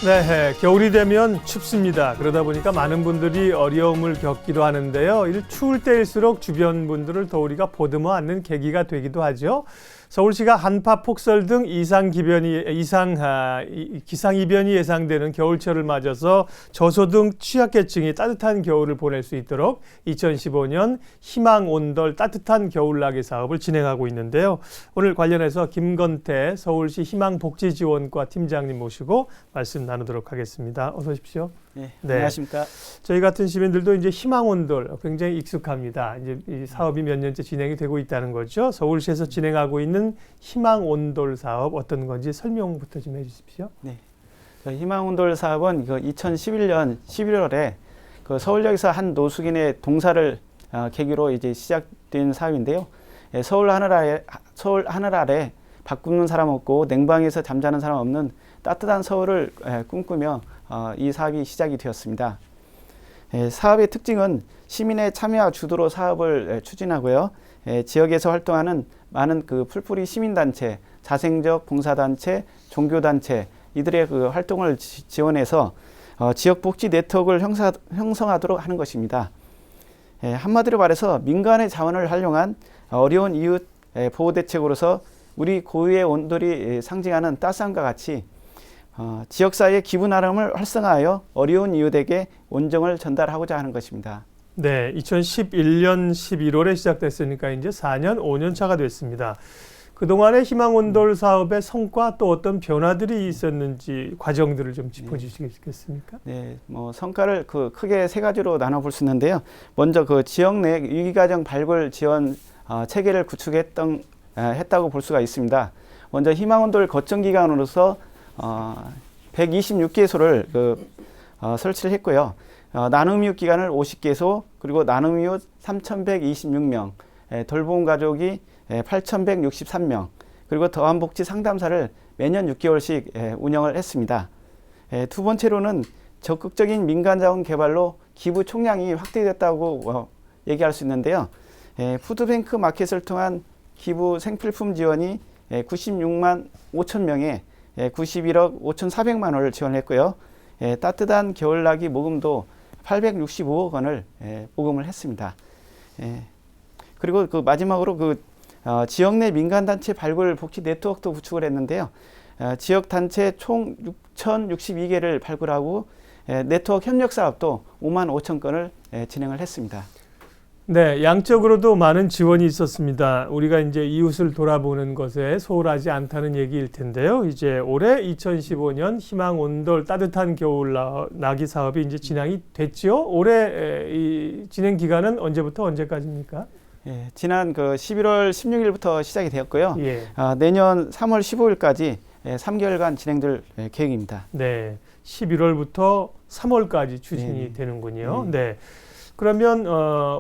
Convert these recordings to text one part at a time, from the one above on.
네, 겨울이 되면 춥습니다. 그러다 보니까 많은 분들이 어려움을 겪기도 하는데요. 이 추울 때일수록 주변 분들을 더 우리가 보듬어 안는 계기가 되기도 하죠. 서울시가 한파, 폭설 등 기상이변이 예상되는 겨울철을 맞아서 저소득 취약계층이 따뜻한 겨울을 보낼 수 있도록 2015년 희망온돌 따뜻한 겨울나기 사업을 진행하고 있는데요. 오늘 관련해서 김건태 서울시 희망복지지원과 팀장님 모시고 말씀 나누도록 하겠습니다. 어서 오십시오. 네, 안녕하십니까. 저희 같은 시민들도 이제 희망온돌 굉장히 익숙합니다. 이제 이 사업이 몇 년째 진행이 되고 있다는 거죠. 서울시에서 진행하고 있는 희망온돌 사업 어떤 건지 설명부터 좀 해주십시오. 네, 희망온돌 사업은 2011년 11월에 서울역에서 한 노숙인의 동사를 계기로 이제 시작된 사업인데요. 서울 하늘 아래 밥 굶는 사람 없고 냉방에서 잠자는 사람 없는 따뜻한 서울을 꿈꾸며 이 사업이 시작이 되었습니다. 사업의 특징은 시민의 참여와 주도로 사업을 추진하고요. 지역에서 활동하는 많은 풀뿌리 시민단체, 자생적 봉사단체, 종교단체 이들의 활동을 지원해서 지역 복지 네트워크를 형성하도록 하는 것입니다. 한마디로 말해서 민간의 자원을 활용한 어려운 이웃 보호 대책으로서 우리 고유의 온돌이 상징하는 따스함과 같이 지역사회의 기부 나눔을 활성화하여 어려운 이웃에게 온정을 전달하고자 하는 것입니다. 네, 2011년 11월에 시작됐으니까 이제 4년, 5년 차가 됐습니다. 그동안의 희망온돌 사업의 성과 또 어떤 변화들이 있었는지 과정들을 좀 짚어주시겠습니까? 네, 성과를 크게 세 가지로 나눠볼 수 있는데요. 먼저 지역 내 위기가정 발굴 지원 체계를 했다고 볼 수가 있습니다. 먼저 희망온돌 거점기관으로서 126개소를 설치를 했고요. 나눔이웃 기관을 50개소, 그리고 나눔이웃 3,126명, 돌봄 가족이 8,163명, 그리고 더한복지 상담사를 매년 6개월씩 운영을 했습니다. 두 번째로는 적극적인 민간자원 개발로 기부 총량이 확대됐다고 얘기할 수 있는데요. 푸드뱅크 마켓을 통한 기부 생필품 지원이 96만 5천 명에 91억 5,400만 원을 지원했고요. 따뜻한 겨울나기 모금도 865억 원을 모금을 했습니다. 그리고 마지막으로 지역 내 민간단체 발굴 복지 네트워크도 구축을 했는데요. 지역 단체 총 6,062개를 발굴하고 네트워크 협력 사업도 5만 5천 건을 진행을 했습니다. 네, 양적으로도 많은 지원이 있었습니다. 우리가 이제 이웃을 돌아보는 것에 소홀하지 않다는 얘기일 텐데요. 이제 올해 2015년 희망온돌 따뜻한 겨울 나기 사업이 이제 진행이 됐죠. 올해 이 진행 기간은 언제부터 언제까지입니까? 지난 11월 16일부터 시작이 되었고요. 내년 3월 15일까지 3개월간 진행될 계획입니다. 네, 11월부터 3월까지 추진이 되는군요. 네. 그러면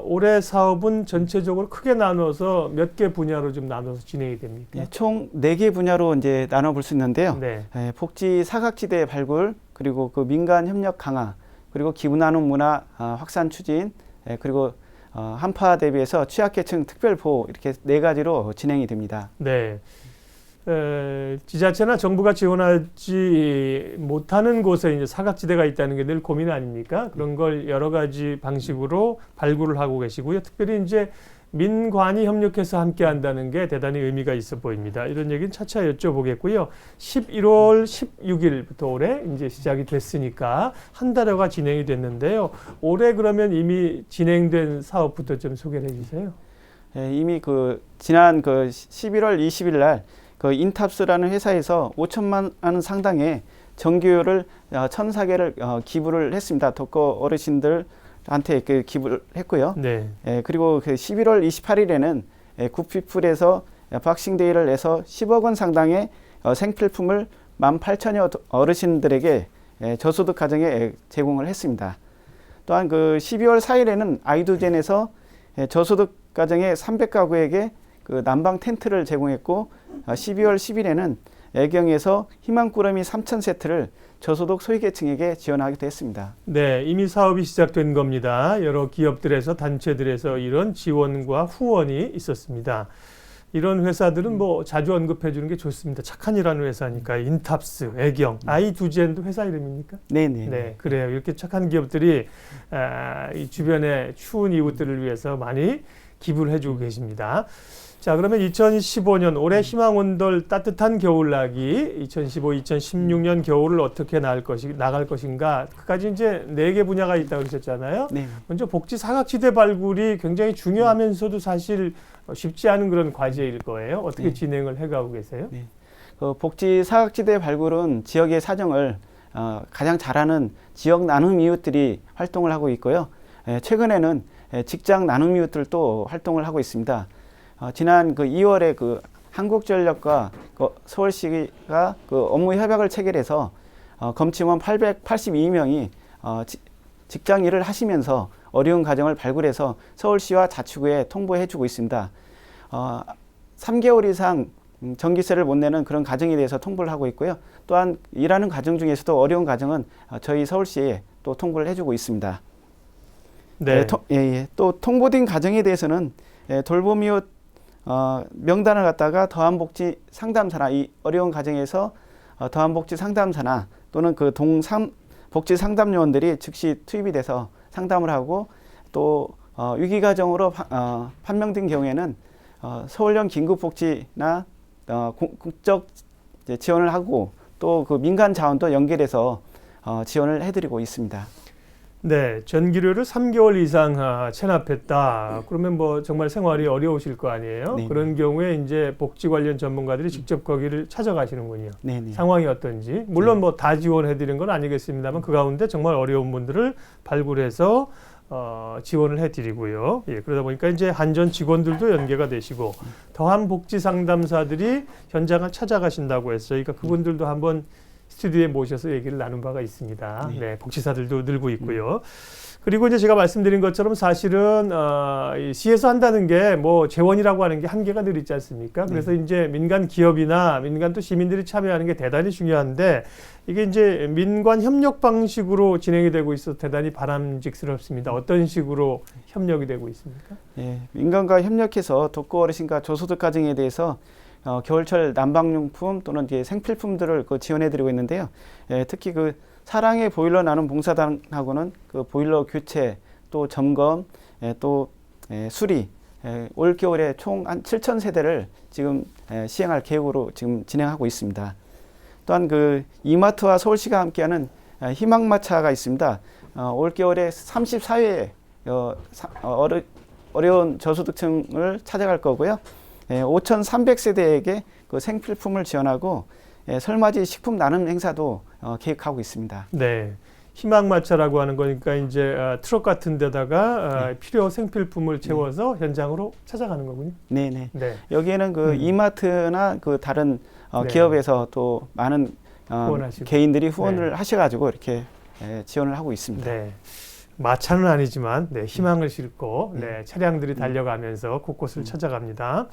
올해 사업은 전체적으로 크게 나눠서 몇 개 분야로 좀 나눠서 진행이 됩니까? 총 4개 분야로 이제 나눠볼 수 있는데요. 네. 복지 사각지대 발굴, 그리고 민간 협력 강화, 그리고 기부 나눔 문화 확산 추진, 그리고 한파 대비해서 취약계층 특별 보호 이렇게 4가지로 진행이 됩니다. 네. 지자체나 정부가 지원하지 못하는 곳에 이제 사각지대가 있다는 게 늘 고민 아닙니까? 그런 걸 여러 가지 방식으로 발굴을 하고 계시고요. 특별히 이제 민관이 협력해서 함께 한다는 게 대단히 의미가 있어 보입니다. 이런 얘기는 차차 여쭤보겠고요. 11월 16일부터 올해 이제 시작이 됐으니까 한 달여가 진행이 됐는데요. 올해 그러면 이미 진행된 사업부터 좀 소개를 해주세요. 이미 지난 11월 20일 날 인탑스라는 회사에서 5천만 원 상당의 정규를 1,004개를 기부를 했습니다. 독거 어르신들한테 기부를 했고요. 네. 그리고 11월 28일에는 굿피플에서 박싱데이를 해서 10억 원 상당의 생필품을 18,000여 어르신들에게 저소득 가정에 제공을 했습니다. 또한 12월 4일에는 아이두젠에서 저소득 가정의 300가구에게 난방 텐트를 제공했고 12월 10일에는 애경에서 희망꾸러미 3,000세트를 저소득 소외계층에게 지원하기도 했습니다. 네, 이미 사업이 시작된 겁니다. 여러 기업들에서 단체들에서 이런 지원과 후원이 있었습니다. 이런 회사들은 뭐 자주 언급해 주는 게 좋습니다. 착한이라는 회사니까 인탑스, 애경, 아이두젠도 회사 이름입니까? 네네. 네, 그래요. 이렇게 착한 기업들이 이 주변의 추운 이웃들을 위해서 많이 기부를 해주고 계십니다. 자, 그러면 2015년 올해 희망온돌 따뜻한 겨울나기 2015-2016년 겨울을 어떻게 나갈 것인가 그까지 이제 4개 분야가 있다고 그러셨잖아요. 네. 먼저 복지 사각지대 발굴이 굉장히 중요하면서도 사실 쉽지 않은 그런 과제일 거예요. 어떻게 네. 진행을 해가고 계세요? 네. 그 복지 사각지대 발굴은 지역의 사정을 가장 잘하는 지역 나눔 이웃들이 활동을 하고 있고요. 최근에는 직장 나눔 이웃들도 활동을 하고 있습니다. 지난 그 2월에 그 한국전력과 그 서울시가 그 업무 협약을 체결해서 검침원 882명이 직장 일을 하시면서 어려운 가정을 발굴해서 서울시와 자치구에 통보해주고 있습니다. 3개월 이상 전기세를 못 내는 그런 가정에 대해서 통보를 하고 있고요. 또한 일하는 가정 중에서도 어려운 가정은 저희 서울시에 또 통보를 해주고 있습니다. 네. 또 통보된 가정에 대해서는 돌봄 이웃 명단을 갖다가 더한복지 상담사나 이 어려운 가정에서 더한복지 상담사나 또는 그 복지 상담요원들이 즉시 투입이 돼서 상담을 하고 또 위기 가정으로 판명된 경우에는 서울형 긴급복지나 국적 지원을 하고 또 그 민간 자원도 연결해서 지원을 해드리고 있습니다. 네, 전기료를 3개월 이상 체납했다. 그러면 뭐 정말 생활이 어려우실 거 아니에요? 네. 그런 경우에 이제 복지 관련 전문가들이 직접 거기를 찾아가시는군요. 네네. 상황이 어떤지. 물론 뭐 다 지원해드리는 건 아니겠습니다만 그 가운데 정말 어려운 분들을 발굴해서 지원을 해드리고요. 예, 그러다 보니까 이제 한전 직원들도 연계가 되시고 더한 복지 상담사들이 현장을 찾아가신다고 했어요. 그러니까 그분들도 한번 스튜디오에 모셔서 얘기를 나눈 바가 있습니다. 네, 복지사들도 늘고 있고요. 그리고 이제 제가 말씀드린 것처럼 사실은 이 시에서 한다는 게 뭐 재원이라고 하는 게 한계가 늘 있지 않습니까? 그래서 이제 민간 기업이나 민간 또 시민들이 참여하는 게 대단히 중요한데 이게 이제 민관 협력 방식으로 진행이 되고 있어서 대단히 바람직스럽습니다. 어떤 식으로 협력이 되고 있습니까? 예, 민간과 협력해서 독거 어르신과 저소득 가정에 대해서 겨울철 난방용품 또는 이제 생필품들을 지원해드리고 있는데요. 특히 그 사랑의 보일러 나눔 봉사단하고는 그 보일러 교체, 또 점검, 또 수리, 올 겨울에 총 한 7,000세대를 지금 시행할 계획으로 지금 진행하고 있습니다. 또한 그 이마트와 서울시가 함께하는 희망마차가 있습니다. 올 겨울에 34회 어려운 저소득층을 찾아갈 거고요. 5,300세대에게 그 생필품을 지원하고 설맞이 식품 나눔 행사도 계획하고 있습니다. 네. 희망마차라고 하는 거니까 이제 트럭 같은 데다가 필요 생필품을 채워서 현장으로 찾아가는 거군요. 네네. 네. 여기에는 그 이마트나 그 다른 기업에서 또 많은 개인들이 후원을 하셔가지고 이렇게 지원을 하고 있습니다. 네. 마차는 아니지만 희망을 싣고 차량들이 달려가면서 곳곳을 찾아갑니다.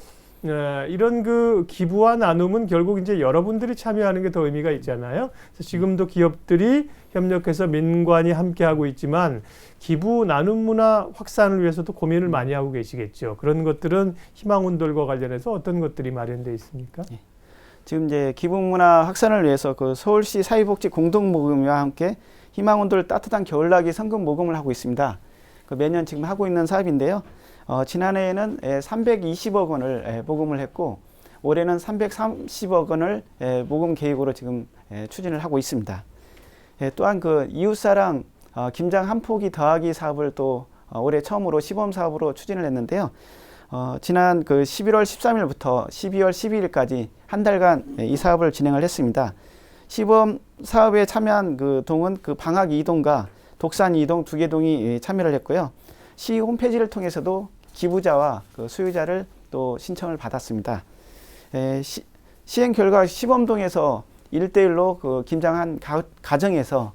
이런 그 기부와 나눔은 결국 이제 여러분들이 참여하는 게 더 의미가 있잖아요. 그래서 지금도 기업들이 협력해서 민관이 함께하고 있지만 기부 나눔 문화 확산을 위해서도 고민을 많이 하고 계시겠죠. 그런 것들은 희망온돌과 관련해서 어떤 것들이 마련되어 있습니까? 네. 지금 이제 기부 문화 확산을 위해서 그 서울시 사회복지 공동모금과 함께 희망온돌 따뜻한 겨울나기 성금 모금을 하고 있습니다. 그 매년 지금 하고 있는 사업인데요. 지난해에는 320억 원을 모금을 했고 올해는 330억 원을 모금 계획으로 지금 추진을 하고 있습니다. 또한 그 이웃사랑 김장 한 포기 더하기 사업을 또 올해 처음으로 시범 사업으로 추진을 했는데요. 지난 그 11월 13일부터 12월 12일까지 한 달간 이 사업을 진행을 했습니다. 시범 사업에 참여한 그 동은 그 방학 2동과 독산 2동 2개 동이 참여를 했고요. 시 홈페이지를 통해서도 기부자와 그 수요자를 또 신청을 받았습니다. 시행 결과 시범동에서 1대1로 그 김장한 가정에서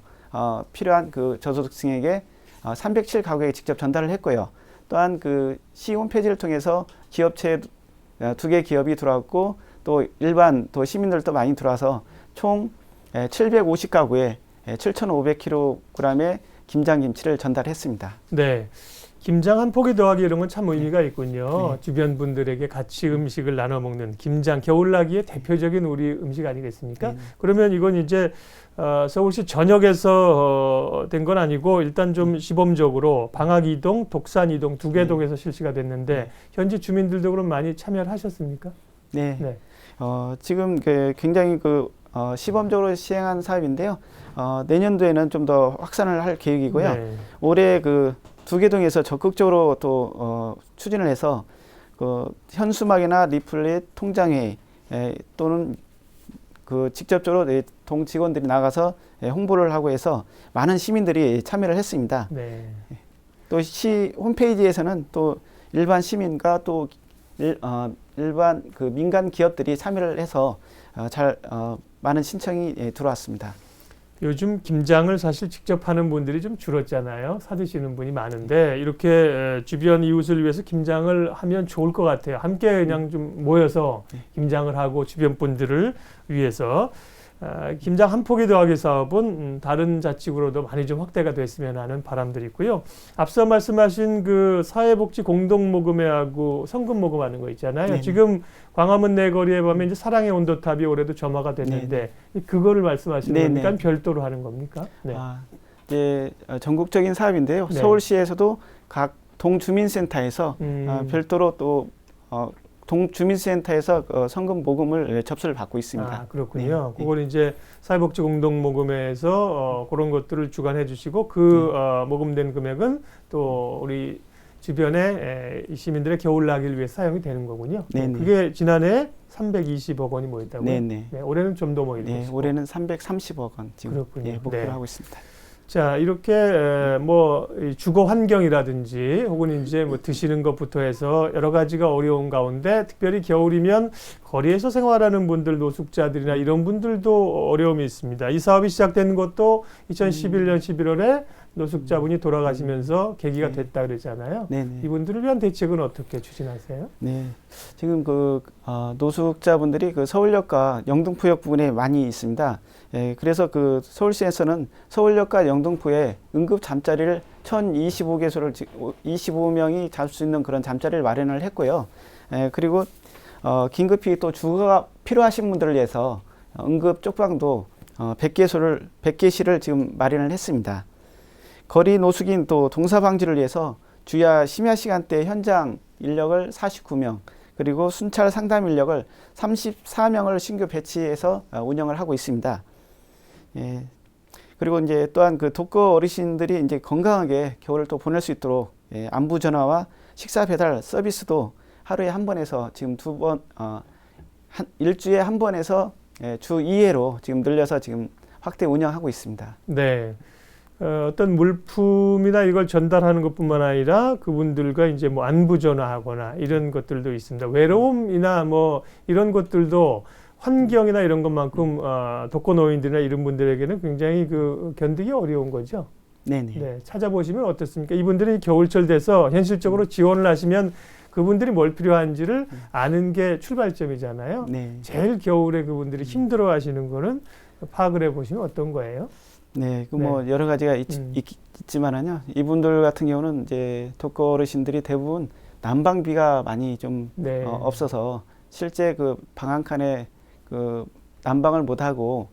필요한 그 저소득층에게 307가구에 직접 전달을 했고요. 또한 그 시 홈페이지를 통해서 기업체 2개 기업이 들어왔고 또 일반 또 시민들도 많이 들어와서 총 750가구에 7,500kg의 김장김치를 전달했습니다. 네. 김장 한 포기 더하기 이런 건 참 의미가 있군요. 네. 주변 분들에게 같이 음식을 나눠 먹는 김장, 겨울나기의 대표적인 우리 음식 아니겠습니까? 네. 그러면 이건 이제 서울시 전역에서 된 건 아니고 일단 좀 시범적으로 방학 이동, 독산 이동 두 개 동에서 실시가 됐는데 현지 주민들도 그럼 많이 참여를 하셨습니까? 네. 네. 지금 굉장히 시범적으로 시행한 사업인데요. 내년도에는 좀 더 확산을 할 계획이고요. 네. 올해 두개동에서 적극적으로 또 추진을 해서 현수막이나 리플렛, 통장회 또는 직접적으로 동 직원들이 나가서 홍보를 하고 해서 많은 시민들이 참여를 했습니다. 네. 또 시 홈페이지에서는 또 일반 시민과 또 일반 민간 기업들이 참여를 해서 많은 신청이 들어왔습니다. 요즘 김장을 사실 직접 하는 분들이 좀 줄었잖아요. 사드시는 분이 많은데 이렇게 주변 이웃을 위해서 김장을 하면 좋을 것 같아요. 함께 그냥 좀 모여서 김장을 하고 주변 분들을 위해서 김장 한 포기 더하기 사업은 다른 자치구로도 많이 좀 확대가 됐으면 하는 바람들이 있고요. 앞서 말씀하신 그 사회복지 공동모금회하고 성금모금하는 거 있잖아요. 네네. 지금 광화문 내거리에 보면 이제 사랑의 온도탑이 올해도 점화가 됐는데 그거를 말씀하시는 네네. 겁니까? 별도로 하는 겁니까? 네. 이제 전국적인 사업인데요. 네. 서울시에서도 각 동주민센터에서 별도로 또 동주민센터에서 성금 모금을 접수를 받고 있습니다. 아, 그렇군요. 네. 그걸 이제 사회복지 공동모금회에서 그런 것들을 주관해 주시고 모금된 금액은 또 우리 주변의 이 시민들의 겨울나기를 위해 사용이 되는 거군요. 네네. 그게 지난해 320억 원이 모였다고요? 네네. 네, 올해는 좀 더 모일 것이고. 올해는 330억 원 지금 그렇군요. 목표를 네. 하고 있습니다. 자, 이렇게 이 주거 환경이라든지 혹은 이제 뭐 드시는 것부터 해서 여러 가지가 어려운 가운데 특별히 겨울이면 거리에서 생활하는 분들, 노숙자들이나 이런 분들도 어려움이 있습니다. 이 사업이 시작된 것도 2011년 11월에 노숙자분이 돌아가시면서 계기가 됐다 그랬잖아요. 네네. 이분들을 위한 대책은 어떻게 추진하세요? 네, 지금 노숙자분들이 서울역과 영등포역 부근에 많이 있습니다. 그래서 서울시에서는 서울역과 영등포에 응급 잠자리를 1,025개소를 25명이 잘 수 있는 그런 잠자리를 마련을 했고요. 그리고 긴급히 또 주거가 필요하신 분들을 위해서 응급 쪽방도 100개시를 지금 마련을 했습니다. 거리 노숙인 또 동사 방지를 위해서 주야 심야 시간대 현장 인력을 49명, 그리고 순찰 상담 인력을 34명을 신규 배치해서 운영을 하고 있습니다. 그리고 이제 또한 독거 어르신들이 이제 건강하게 겨울을 또 보낼 수 있도록 안부 전화와 식사 배달 서비스도 하루에 한 번에서 지금 일주에 한 번에서 주 2회로 지금 늘려서 지금 확대 운영하고 있습니다. 네. 어떤 물품이나 이걸 전달하는 것뿐만 아니라 그분들과 이제 뭐 안부 전화하거나 이런 것들도 있습니다. 외로움이나 뭐 이런 것들도 환경이나 이런 것만큼 독거 노인들이나 이런 분들에게는 굉장히 견디기 어려운 거죠. 네네. 네, 찾아보시면 어떻습니까? 이분들이 겨울철 돼서 현실적으로 지원을 하시면 그분들이 뭘 필요한지를 아는 게 출발점이잖아요. 네. 제일 겨울에 그분들이 힘들어하시는 거는 파악을 해보시면 어떤 거예요? 네, 여러 가지가 있지만은요. 이분들 같은 경우는 이제 독거 어르신들이 대부분 난방비가 많이 좀 네. 없어서 실제 방한칸에 난방을 못 하고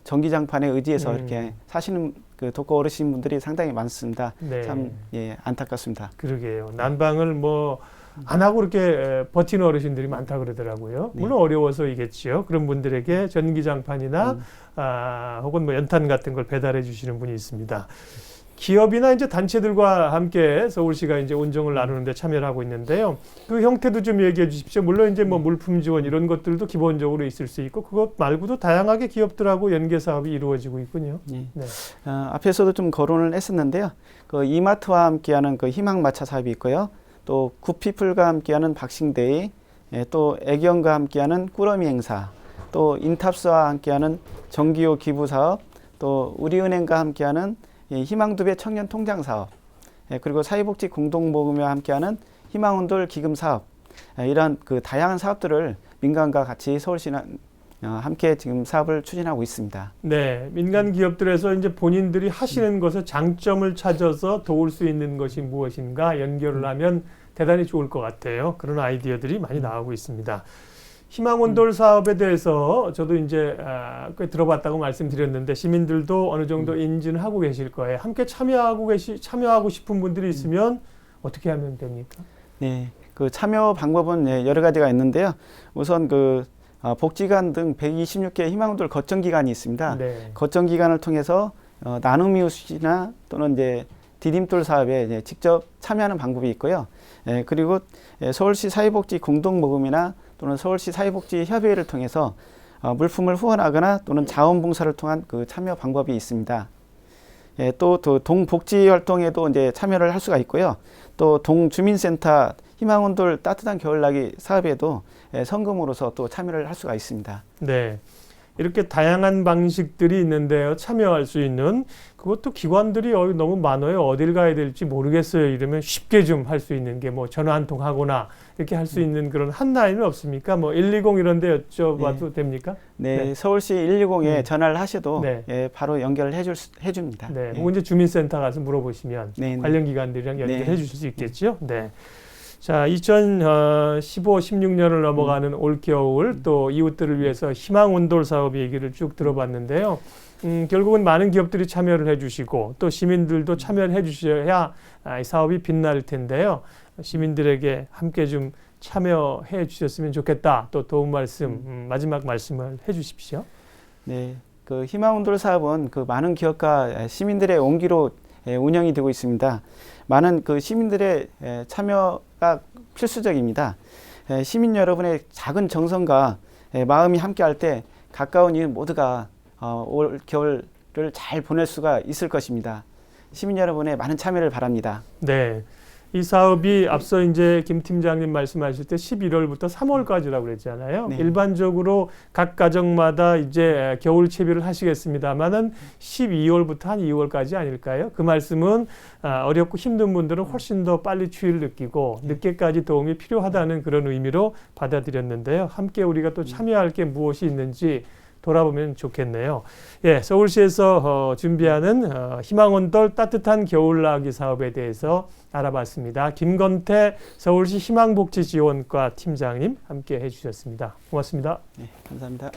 전기장판에 의지해서 이렇게 사시는 독거 어르신 분들이 상당히 많습니다. 네. 참 안타깝습니다. 그러게요. 난방을 안 하고 이렇게 버티는 어르신들이 많다 그러더라고요. 네. 물론 어려워서이겠지요. 그런 분들에게 전기장판이나 혹은 연탄 같은 걸 배달해 주시는 분이 있습니다. 기업이나 이제 단체들과 함께 서울시가 이제 온정을 나누는데 참여를 하고 있는데요. 그 형태도 좀 얘기해 주십시오. 물론 이제 물품 지원 이런 것들도 기본적으로 있을 수 있고 그것 말고도 다양하게 기업들하고 연계 사업이 이루어지고 있군요. 네. 네. 앞에서도 좀 거론을 했었는데요. 이마트와 함께하는 희망마차 사업이 있고요. 또 굿피플과 함께하는 박싱데이, 또 애견과 함께하는 꾸러미 행사, 또 인탑스와 함께하는 정기요 기부 사업, 또 우리은행과 함께하는 희망두배 청년 통장 사업, 그리고 사회복지 공동모금회와 함께하는 희망온돌 기금 사업, 이러한 다양한 사업들을 민간과 같이 서울시는 함께 지금 사업을 추진하고 있습니다. 네, 민간 기업들에서 이제 본인들이 하시는 것에 장점을 찾아서 도울 수 있는 것이 무엇인가 연결을 하면 대단히 좋을 것 같아요. 그런 아이디어들이 많이 나오고 있습니다. 희망온돌 사업에 대해서 저도 이제 꽤 들어봤다고 말씀드렸는데 시민들도 어느 정도 인지는 하고 계실 거예요. 함께 참여하고 싶은 분들이 있으면 어떻게 하면 됩니까? 네, 그 참여 방법은 여러 가지가 있는데요. 우선 복지관 등 126개 희망온돌 거점기관이 있습니다. 네. 거점기관을 통해서 나눔 이웃이나 또는 이제 디딤돌 사업에 직접 참여하는 방법이 있고요. 그리고 서울시 사회복지 공동모금이나 또는 서울시 사회복지협의회를 통해서 물품을 후원하거나 또는 자원봉사를 통한 그 참여 방법이 있습니다. 또 동복지 활동에도 이제 참여를 할 수가 있고요. 또 동주민센터 희망온돌 따뜻한 겨울나기 사업에도 성금으로서 또 참여를 할 수가 있습니다. 네. 이렇게 다양한 방식들이 있는데요. 참여할 수 있는 그것도 기관들이 너무 많아요. 어딜 가야 될지 모르겠어요. 이러면 쉽게 좀 할 수 있는 게 뭐 전화 한 통 하거나 이렇게 할 수 있는 그런 한라인은 없습니까? 뭐 120 이런 데 여쭤봐도 됩니까? 네, 서울시 120에 전화를 하셔도 바로 연결을 해줍니다. 네, 혹은 이제 주민센터 가서 물어보시면 관련 기관들이랑 연결해 주실 수 있겠죠. 네. 자, 2015, 16년을 넘어가는 올겨울 또 이웃들을 위해서 희망온돌 사업 얘기를 쭉 들어봤는데요. 결국은 많은 기업들이 참여를 해주시고 또 시민들도 참여를 해주셔야 이 사업이 빛날 텐데요. 시민들에게 함께 좀 참여해 주셨으면 좋겠다. 또 도움 말씀, 마지막 말씀을 해주십시오. 네, 그 희망온돌 사업은 그 많은 기업과 시민들의 온기로 운영이 되고 있습니다. 많은 그 시민들의 참여가 필수적입니다. 시민 여러분의 작은 정성과 마음이 함께할 때 가까운 이웃 모두가 올 겨울을 잘 보낼 수가 있을 것입니다. 시민 여러분의 많은 참여를 바랍니다. 네. 이 사업이 앞서 이제 김 팀장님 말씀하실 때 11월부터 3월까지라고 그랬잖아요. 네. 일반적으로 각 가정마다 이제 겨울 채비를 하시겠습니다만은 12월부터 한 2월까지 아닐까요? 그 말씀은 어렵고 힘든 분들은 훨씬 더 빨리 추위를 느끼고 늦게까지 도움이 필요하다는 그런 의미로 받아들였는데요. 함께 우리가 또 참여할 게 무엇이 있는지 돌아보면 좋겠네요. 예, 서울시에서 준비하는 희망온돌 따뜻한 겨울나기 사업에 대해서 알아봤습니다. 김건태 서울시 희망복지지원과 팀장님 함께 해주셨습니다. 고맙습니다. 네, 감사합니다.